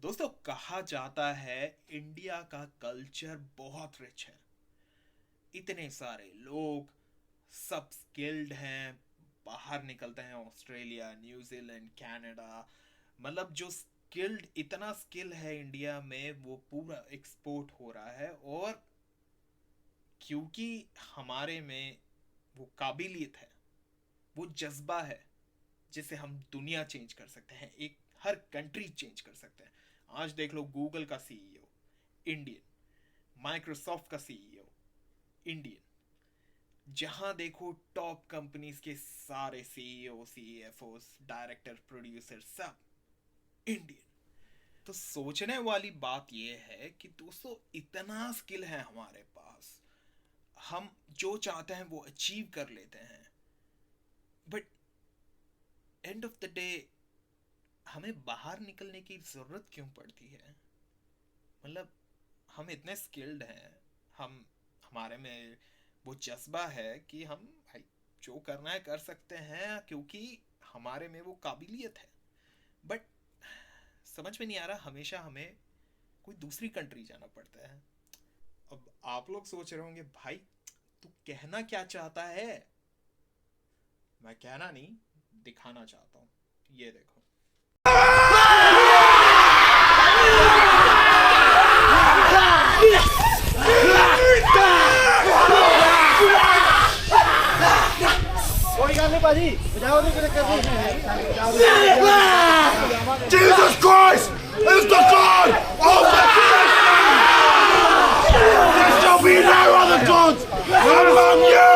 दोस्तों, कहा जाता है इंडिया का कल्चर बहुत रिच है। इतने सारे लोग, सब स्किल्ड हैं, बाहर निकलते हैं ऑस्ट्रेलिया, न्यूजीलैंड, कनाडा। मतलब जो स्किल्ड, इतना स्किल है इंडिया में, वो पूरा एक्सपोर्ट हो रहा है। और क्योंकि हमारे में वो काबिलियत है, वो जज्बा है, जिससे हम दुनिया चेंज कर सकते हैं, एक हर कंट्री चेंज कर सकते हैं। आज देख लो, गूगल का सीईओ इंडियन, माइक्रोसॉफ्ट का सीईओ इंडियन। जहां देखो टॉप कंपनीज के सारे सीईओ, सीएफओ, डायरेक्टर, प्रोड्यूसर सब इंडियन। तो सोचने वाली बात यह है कि दोस्तों, इतना स्किल है हमारे पास, हम जो चाहते हैं वो अचीव कर लेते हैं। But end of the day हमें बाहर निकलने की जरूरत क्यों पड़ती है? मतलब हम इतने स्किल्ड हैं, हम हमारे में वो जज्बा है कि हम भाई जो करना है कर सकते हैं, क्योंकि हमारे में वो काबिलियत है। बट समझ में नहीं आ रहा, हमेशा हमें कोई दूसरी कंट्री जाना पड़ता है। अब आप लोग सोच रहे होंगे, भाई तू कहना क्या चाहता है? मैं कहना नहीं, दिखाना चाहता हूँ। ये देखो। Jesus Christ is the God of the Christians! There shall be no other gods among you!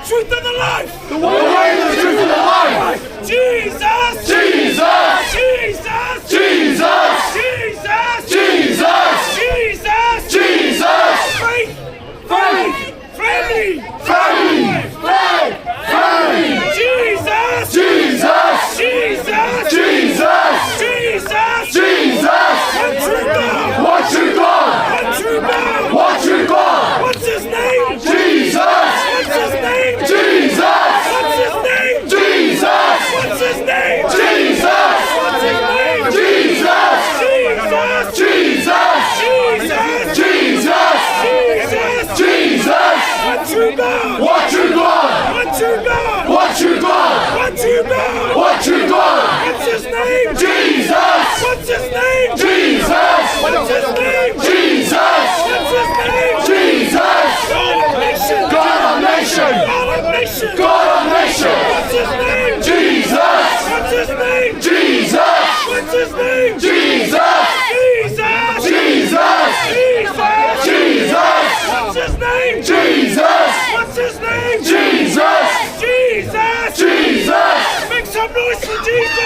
Truth and the life! The way, the truth, and the life! Jesus! Jesus! Jesus! Jesus! Jesus! Jesus! Jesus! you done? What you done? What's his name? Jesus! What's his name? Jesus! What's his name? Jesus! What's his name? Jesus! God of nation. God of nation! God of nation. God of nation! What's his name? Jesus! What's his name? Jesus! What's his name? Jesus! Jesus. Jesus! Jesus. Jesus! What's his name? Jesus! What's his name? Jesus! Jesus. Jesus! Make some noise for Jesus.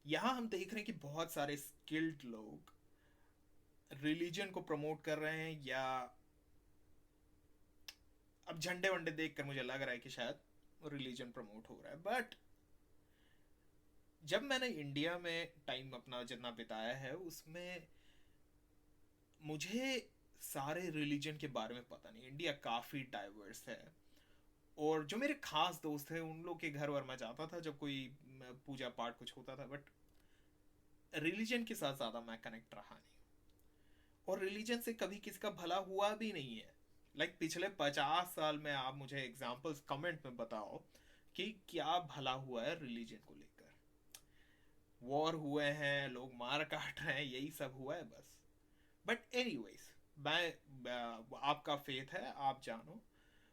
यहाँ हम देख रहे हैं कि बहुत सारे skilled लोग religion को प्रमोट कर रहे हैं, या अब झंडे वंडे देखकर मुझे लग रहा है कि शायद रिलीजन प्रमोट हो रहा है। बट जब मैंने इंडिया में टाइम अपना जितना बिताया है उसमें मुझे सारे रिलीजन के बारे में पता नहीं। इंडिया काफ़ी डाइवर्स है, और जो मेरे खास दोस्त हैं उन लोग के घर वर मैं जाता था जब कोई पूजा पाठ कुछ होता था, बट रिलीजन के साथ ज़्यादा मैं कनेक्ट रहा नहीं, और रिलीजन से कभी किसी का भला हुआ भी नहीं है। लाइक पिछले 50 साल में आप मुझे एग्जाम्पल्स कमेंट में बताओ कि क्या भला हुआ है रिलीजन को लेकर। वॉर हुए हैं, लोग मार काट रहे हैं, यही सब हुआ है बस। बट एनीवेज, मैं आपका फेथ है, आप जानो।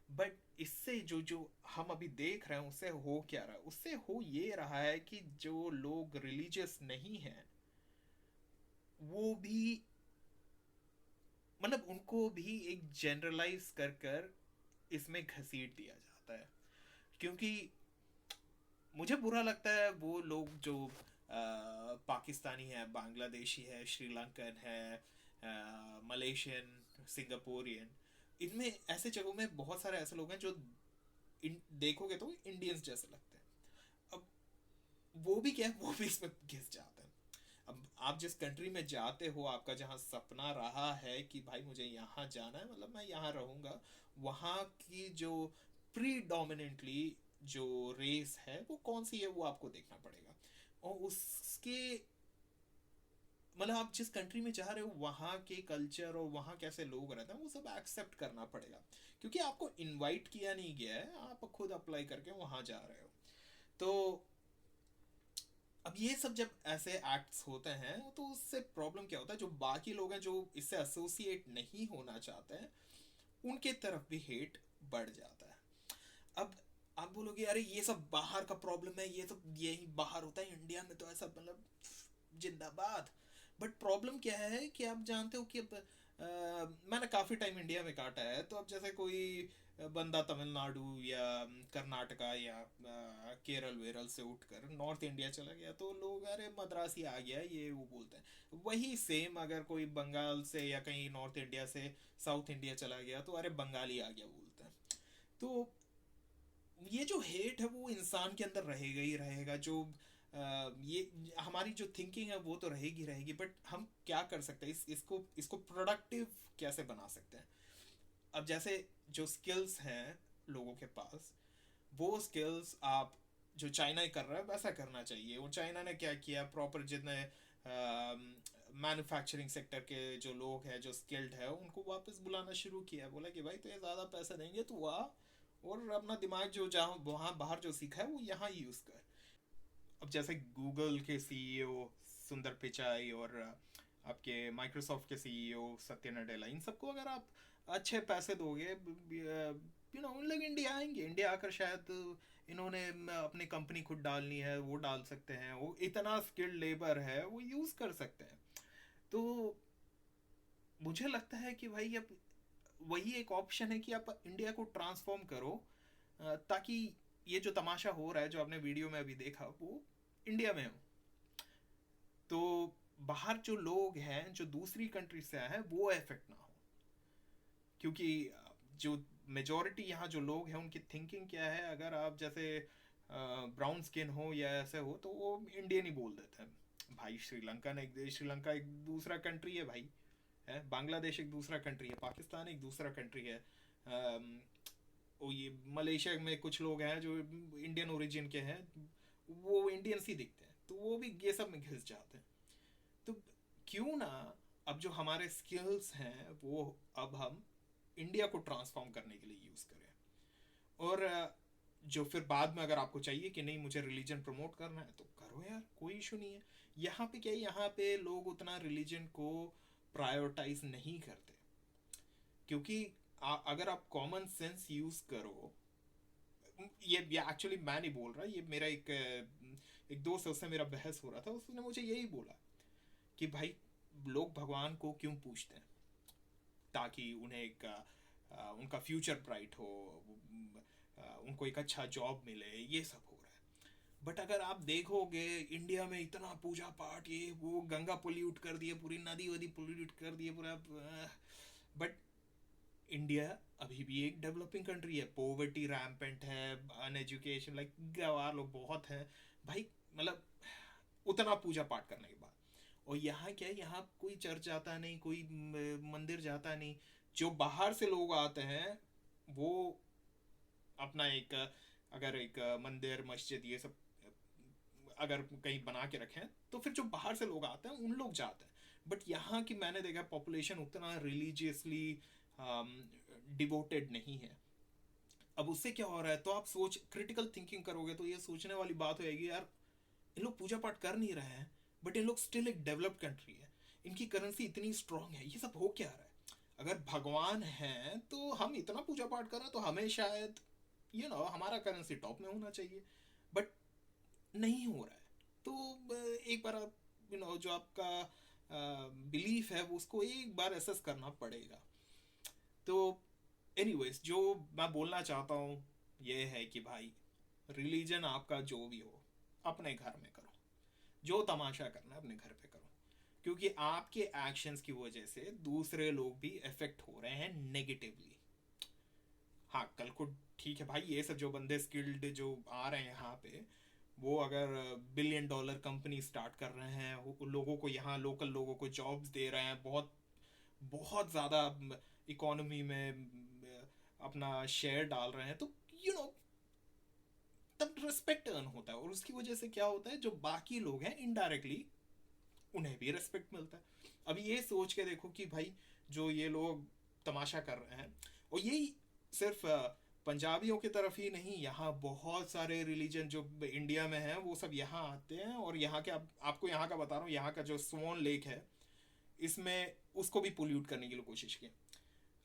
बट इससे जो हम अभी देख रहे हैं उससे हो क्या रहा है? उससे हो ये रहा है कि जो लोग रिलीजियस नहीं हैं वो भी, मतलब उनको भी एक जनरलाइज कर कर इसमें घसीट दिया जाता है। क्योंकि मुझे बुरा लगता है वो लोग जो पाकिस्तानी है, बांग्लादेशी है, श्रीलंकन है, मलेशियन, सिंगापुरियन, इनमें ऐसे जगहों में बहुत सारे ऐसे लोग हैं जो देखोगे तो इंडियंस जैसे लगते हैं। अब वो भी क्या है, वो भी इसमें घिस जाते हैं। अब आप जिस कंट्री में जाते हो, आपका जहाँ सपना रहा है कि भाई मुझे यहाँ जाना है, मतलब मैं यहाँ रहूँगा, वहाँ की जो प्रीडोमिनेंटली जो रेस है वो कौन सी है, वो आपको देखना पड़ेगा। और उसके मतलब आप जिस कंट्री में जा रहे हो वहाँ के कल्चर और वहाँ कैसे लोग रहते हैं वो सब एक्सेप्ट करना पड़ेगा, क्योंकि आपको इनवाइट किया नहीं गया है, आप खुद अप्लाई करके वहाँ जा रहे हो। तो अब ये सब जब ऐसे एक्ट्स होते हैं तो उससे प्रॉब्लम क्या होता है, जो बाकी लोग हैं जो इससे एसोसिएट नहीं होना चाहते हैं, उनके तरफ भी हेट बढ़ जाता है। अब आप बोलोगे अरे ये सब बाहर का प्रॉब्लम है, ये सब यही बाहर होता है, इंडिया में तो ऐसा मतलब जिंदाबाद। बट प्रॉब्लम क्या है कि आप जानते हो कि अब मैंने काफ़ी टाइम इंडिया में काटा है, तो अब जैसे कोई बंदा तमिलनाडु या कर्नाटका या केरल वेरल से उठकर नॉर्थ इंडिया चला गया तो लोग अरे मद्रासी आ गया ये वो बोलते हैं। वही सेम अगर कोई बंगाल से या कहीं नॉर्थ इंडिया से साउथ इंडिया चला गया तो अरे बंगाली आ गया बोलते हैं। तो ये जो हेट है वो इंसान के अंदर रहेगा ही रहेगा। जो ये हमारी जो थिंकिंग है वो तो रहेगी रहेगी, बट हम क्या कर सकते हैं, इसको इसको प्रोडक्टिव कैसे बना सकते हैं। अब जैसे जो स्किल्स हैं लोगों के पास, वो स्किल्स आप जो चाइना कर रहा है वैसा करना चाहिए। वो चाइना ने क्या किया, प्रॉपर जितने मैन्युफैक्चरिंग सेक्टर के जो लोग हैं जो स्किल्ड है उनको वापस बुलाना शुरू किया, बोला कि भाई तो ये ज़्यादा पैसा देंगे तो आ और अपना दिमाग जो जहाँ वहाँ बाहर जो सीखा है वो यहाँ यूज़ कर। अब जैसे गूगल के सीईओ सुंदर पिचाई और आपके माइक्रोसॉफ्ट के सीईओ सत्य नडेला, इन सबको अगर आप अच्छे पैसे दोगे, उन लोग इंडिया आएंगे। इंडिया आकर शायद इन्होंने अपनी कंपनी खुद डालनी है वो डाल सकते हैं, वो इतना स्किल्ड लेबर है वो यूज़ कर सकते हैं। तो मुझे लगता है कि भाई अब वही एक ऑप्शन है कि आप इंडिया को ट्रांसफॉर्म करो, ताकि ये जो तमाशा हो रहा है जो आपने वीडियो में अभी देखा वो इंडिया में हो। तो बाहर जो लोग हैं जो दूसरी कंट्री से आए हैं वो इफेक्ट ना हो, क्योंकि जो मेजोरिटी यहाँ जो लोग हैं उनकी थिंकिंग क्या है, अगर आप जैसे ब्राउन स्किन हो या ऐसे हो तो वो इंडियन ही बोल देते हैं। भाई श्रीलंका एक दूसरा कंट्री है भाई, है बांग्लादेश एक दूसरा कंट्री है, पाकिस्तान एक दूसरा कंट्री है। वो ये मलेशिया में कुछ लोग हैं जो इंडियन ओरिजिन के हैं, वो इंडियंस ही दिखते हैं तो वो भी ये सब में घिस जाते हैं। तो क्यों ना अब जो हमारे स्किल्स हैं वो अब हम इंडिया को ट्रांसफॉर्म करने के लिए यूज़ करें। और जो फिर बाद में अगर आपको चाहिए कि नहीं मुझे रिलीजन प्रमोट करना है तो करो यार, कोई इशू नहीं है। यहाँ पे क्या है, यहाँ पे लोग उतना रिलीजन को प्रायोरिटाइज नहीं करते, क्योंकि अगर आप कॉमन सेंस यूज़ करो, ये एक्चुअली मैं नहीं बोल रहा, ये मेरा एक दोस्त है उससे मेरा बहस हो रहा था, उसने मुझे यही बोला कि भाई लोग भगवान को क्यों पूछते हैं, ताकि उन्हें एक उनका फ्यूचर ब्राइट हो, उनको एक अच्छा जॉब मिले, ये सब हो रहा है। बट अगर आप देखोगे इंडिया में इतना पूजा पाठ ये वो, गंगा पोल्यूट कर दिए, पूरी नदी वदी पोल्यूट कर दिए पूरा। बट इंडिया अभी भी एक डेवलपिंग कंट्री है, पोवर्टी रैम्पेंट है, अनएजुकेशन लाइक गवार लोग बहुत हैं भाई, मतलब उतना पूजा पाठ करने के बाद। और यहाँ क्या है, यहाँ कोई चर्च जाता नहीं, कोई मंदिर जाता नहीं। जो बाहर से लोग आते हैं वो अपना एक अगर एक मंदिर मस्जिद ये सब अगर कहीं बना के रखें तो फिर जो बाहर से लोग आते हैं उन लोग जाते हैं। बट यहाँ की मैंने देखा पॉपुलेशन उतना रिलीजियसली डिवोटेड नहीं है। अब उससे क्या हो रहा है, तो आप सोच क्रिटिकल थिंकिंग करोगे तो ये सोचने वाली बात होगी यार, इन लोग पूजा पाठ कर नहीं रहे हैं बट इन लोग स्टिल एक डेवलप्ड कंट्री है, इनकी करेंसी इतनी स्ट्रांग है, ये सब हो क्या रहा है। अगर भगवान है तो हम इतना पूजा पाठ कर रहे हैं तो हमें शायद हमारा करेंसी टॉप में होना चाहिए, बट नहीं हो रहा है। तो एक बार आप जो आपका बिलीफ है वो उसको एक बार एसेस करना पड़ेगा। तो एनीवेज जो मैं बोलना चाहता हूँ ये है कि भाई रिलीजन आपका जो भी हो अपने घर में करो, जो तमाशा करना है अपने घर पे करो, क्योंकि आपके एक्शंस की वजह से दूसरे लोग भी इफेक्ट हो रहे हैं नेगेटिवली। हाँ कल को ठीक है भाई, ये सब जो बंदे स्किल्ड जो आ रहे हैं यहाँ पे वो अगर बिलियन डॉलर कंपनी स्टार्ट कर रहे हैं, लोगों को यहाँ लोकल लोगों को जॉब्स दे रहे हैं, बहुत बहुत ज़्यादा इकोनॉमी में अपना शेयर डाल रहे हैं, तो यू नो तब रिस्पेक्ट अर्न होता है। और उसकी वजह से क्या होता है, जो बाकी लोग हैं इनडायरेक्टली उन्हें भी रिस्पेक्ट मिलता है। अब ये सोच के देखो कि भाई जो ये लोग तमाशा कर रहे हैं, और यही सिर्फ पंजाबियों की तरफ ही नहीं, यहाँ बहुत सारे रिलीजन जो इंडिया में हैं वो सब यहाँ आते हैं। और यहाँ के आपको यहाँ का बता रहा हूँ, यहाँ का जो स्वॉन लेक है इसमें उसको भी पोल्यूट करने की कोशिश की।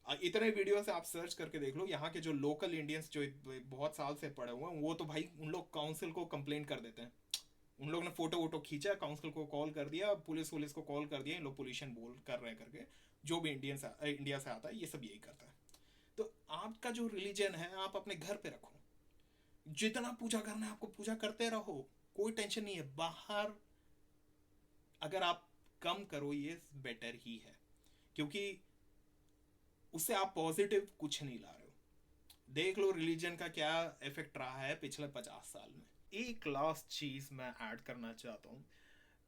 इतने वीडियो से आप सर्च करके देख लो, यहाँ के जो लोकल इंडियंस जो बहुत साल से पड़े हुए हैं वो तो भाई उन लोग काउंसिल को कंप्लेंट कर देते हैं। उन लोग ने फोटो वोटो खींचा, काउंसिल को कॉल कर दिया, पुलिस को कॉल कर दिया, इन लोग पोल्यूशन बोल कर रहे हैं करके। जो भी इंडिया से आता है ये सब यही करता है। तो आपका जो रिलीजन है आप अपने घर पे रखो, जितना पूजा करना है आपको पूजा करते रहो, कोई टेंशन नहीं है। बाहर अगर आप कम करो ये बेटर ही है, क्योंकि उससे आप पॉजिटिव कुछ नहीं ला रहे हो। देख लो रिलीजन का क्या इफेक्ट रहा है पिछले 50 साल में। एक लास्ट चीज़ मैं ऐड करना चाहता हूँ,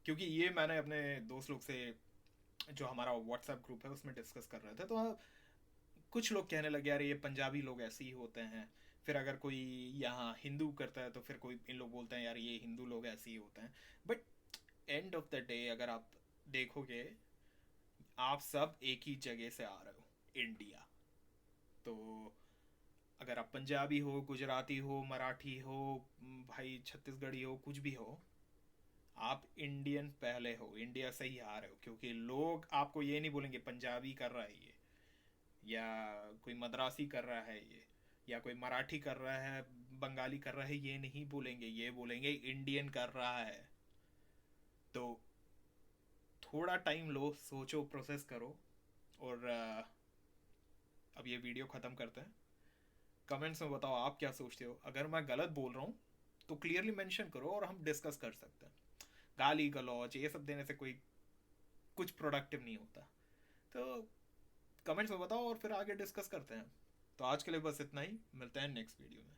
क्योंकि ये मैंने अपने दोस्त लोग से, जो हमारा व्हाट्सएप ग्रुप है उसमें डिस्कस कर रहे थे, तो कुछ लोग कहने लगे यार ये पंजाबी लोग ऐसे ही होते हैं। फिर अगर कोई यहाँ हिंदू करता है तो फिर कोई इन लोग बोलते हैं यार ये हिंदू लोग ऐसे ही होते हैं। But end of the day अगर आप देखोगे, आप सब एक ही जगह से आ रहे हो, इंडिया। तो अगर आप पंजाबी हो, गुजराती हो, मराठी हो, भाई छत्तीसगढ़ी हो, कुछ भी हो, आप इंडियन पहले हो, इंडिया से ही आ रहे हो। क्योंकि लोग आपको ये नहीं बोलेंगे पंजाबी कर रहा है ये, या कोई मद्रासी कर रहा है ये, या कोई मराठी कर रहा है, बंगाली कर रहा है, ये नहीं बोलेंगे, ये बोलेंगे इंडियन कर रहा है। तो थोड़ा टाइम लो, सोचो, प्रोसेस करो। और अब ये वीडियो ख़त्म करते हैं। कमेंट्स में बताओ आप क्या सोचते हो। अगर मैं गलत बोल रहा हूँ तो क्लियरली मेंशन करो और हम डिस्कस कर सकते हैं। गाली गलौज ये सब देने से कोई कुछ प्रोडक्टिव नहीं होता। तो कमेंट्स में बताओ और फिर आगे डिस्कस करते हैं। तो आज के लिए बस इतना ही, मिलते हैं नेक्स्ट वीडियो में।